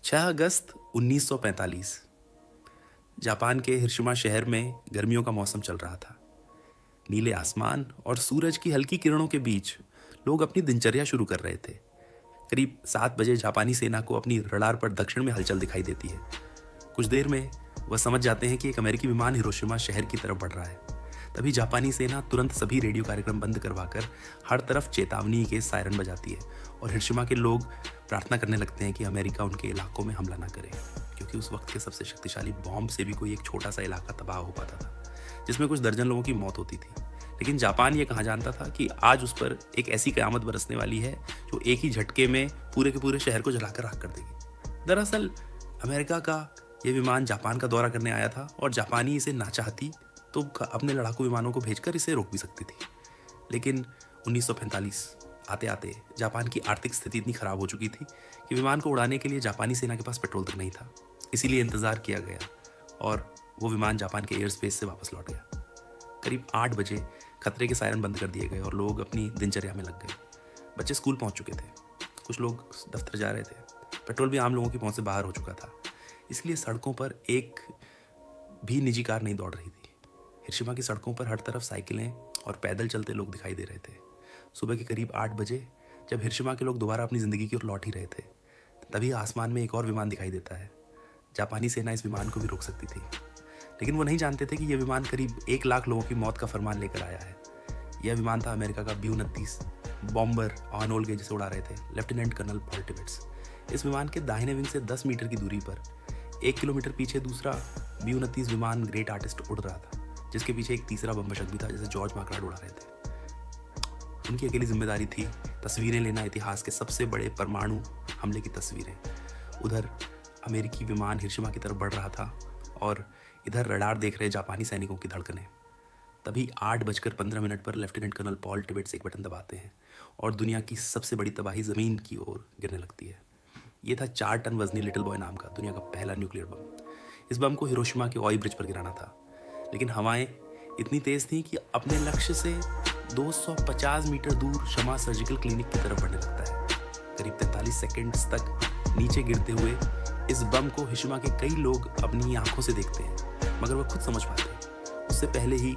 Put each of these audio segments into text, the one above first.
6 अगस्त 1945 Japan के Hiroshima शहर में गर्मियों का मौसम चल रहा था। नीले आसमान और सूरज की हल्की किरणों के बीच लोग अपनी दिनचर्या शुरू कर रहे थे। करीब 7 बजे जापानी सेना को अपनी रडार पर दक्षिण में हलचल दिखाई देती है। कुछ देर में वह समझ जाते हैं कि एक अमेरिकी विमान हिरोशिमा शहर की तरफ बढ़ रहा है। तभी जापानी सेना तुरंत सभी रेडियो कार्यक्रम बंद करवाकर हर तरफ चेतावनी के सायरन बजाती है और हिरोशिमा के लोग प्रार्थना करने लगते हैं कि अमेरिका उनके इलाकों में हमला न करे, क्योंकि उस वक्त के सबसे शक्तिशाली बॉम्ब से भी कोई एक छोटा सा इलाका तबाह हो पाता था, जिसमें कुछ दर्जन लोगों की मौत होती थी। लेकिन जापान ये कहा जानता था कि आज उस पर एक ऐसी कयामत बरसने वाली है जो एक ही झटके में पूरे के पूरे शहर को जलाकर राख कर देगी। दरअसल अमेरिका का यह विमान जापान का दौरा करने आया था और जापानी इसे ना चाहती तो अपने लड़ाकू विमानों को भेजकर इसे रोक भी सकती थी। लेकिन 1945 आते आते जापान की आर्थिक स्थिति इतनी खराब हो चुकी थी कि विमान को उड़ाने के लिए जापानी सेना के पास पेट्रोल तक नहीं था। इसीलिए इंतजार किया गया और वो विमान जापान के एयर स्पेस से वापस लौट गया। करीब 8 बजे खतरे के सायरन बंद कर दिए गए और लोग अपनी दिनचर्या में लग गए। बच्चे स्कूल पहुंच चुके थे, कुछ लोग दफ्तर जा रहे थे, पेट्रोल भी आम लोगों की पहुंच से बाहर हो चुका था। इसलिए सड़कों पर एक भी निजी कार नहीं दौड़ रही थी। हिरोशिमा की सड़कों पर हर तरफ साइकिलें और पैदल चलते लोग दिखाई दे रहे थे। सुबह के करीब 8 बजे जब हिरोशिमा के लोग दोबारा अपनी ज़िंदगी की ओर लौट ही रहे थे, तभी आसमान में एक और विमान दिखाई देता है। जापानी सेना इस विमान को भी रोक सकती थी, लेकिन वो नहीं जानते थे कि यह विमान करीब 1 लाख लोगों की मौत का फरमान लेकर आया है। यह विमान था अमेरिका का B-29 बॉम्बर आर्नोल्ड जिसे उड़ा रहे थे लेफ्टिनेंट कर्नल पॉल टिबेट्स। इस विमान के दाहिने विंग से 10 मीटर की दूरी पर 1 किलोमीटर पीछे दूसरा B-29 विमान ग्रेट आर्टिस्ट उड़ रहा था, जिसके पीछे एक तीसरा बमबशक भी था जिसे जॉर्ज मार्कराड उड़ा रहे थे। उनकी अकेली जिम्मेदारी थी तस्वीरें लेना इतिहास के सबसे बड़े परमाणु हमले की तस्वीरें। उधर अमेरिकी विमान हिरोशिमा की तरफ बढ़ रहा था और इधर रडार देख रहे जापानी सैनिकों की धड़कनें। तभी 8:15 पर लेफ्टिनेंट कर्नल पॉल टिबेट्स एक बटन दबाते हैं और दुनिया की सबसे बड़ी तबाही ज़मीन की ओर गिरने लगती है। ये था 4 टन वजनी लिटिल बॉय नाम का दुनिया का पहला न्यूक्लियर बम। इस बम को हिरोशिमा के ओई ब्रिज पर गिराना था, लेकिन हवाएं इतनी तेज थीं कि अपने लक्ष्य से 250 मीटर दूर शमा सर्जिकल क्लिनिक की तरफ बढ़ने लगता है। करीब 43 सेकंड्स तक नीचे गिरते हुए इस बम को हिरोशिमा के कई लोग अपनी आंखों से देखते हैं, मगर वह खुद समझ पाते हैं उससे पहले ही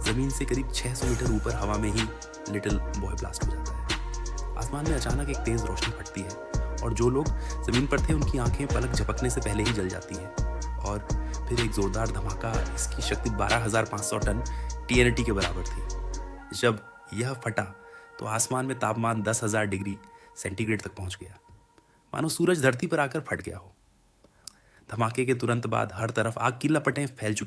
जमीन से करीब 600 मीटर ऊपर हवा में ही लिटिल बॉय ब्लास्ट हो जाता है। आसमान में अचानक एक तेज रोशनी फटती है और जो लोग जमीन पर थे उनकी आंखें पलक झपकने से पहले ही जल जाती हैं और फिर एक जोरदार धमाका। इसकी शक्ति 12,500 टन TNT के बराबर थी। जब यह फटा तो आसमान में तापमान 10,000 डिग्री सेंटीग्रेड तक पहुंच गया, मानो सूरज धरती पर आकर फट गया हो। धमाके के तुरंत बाद हर तरफ आग की लपटें फैल चुकी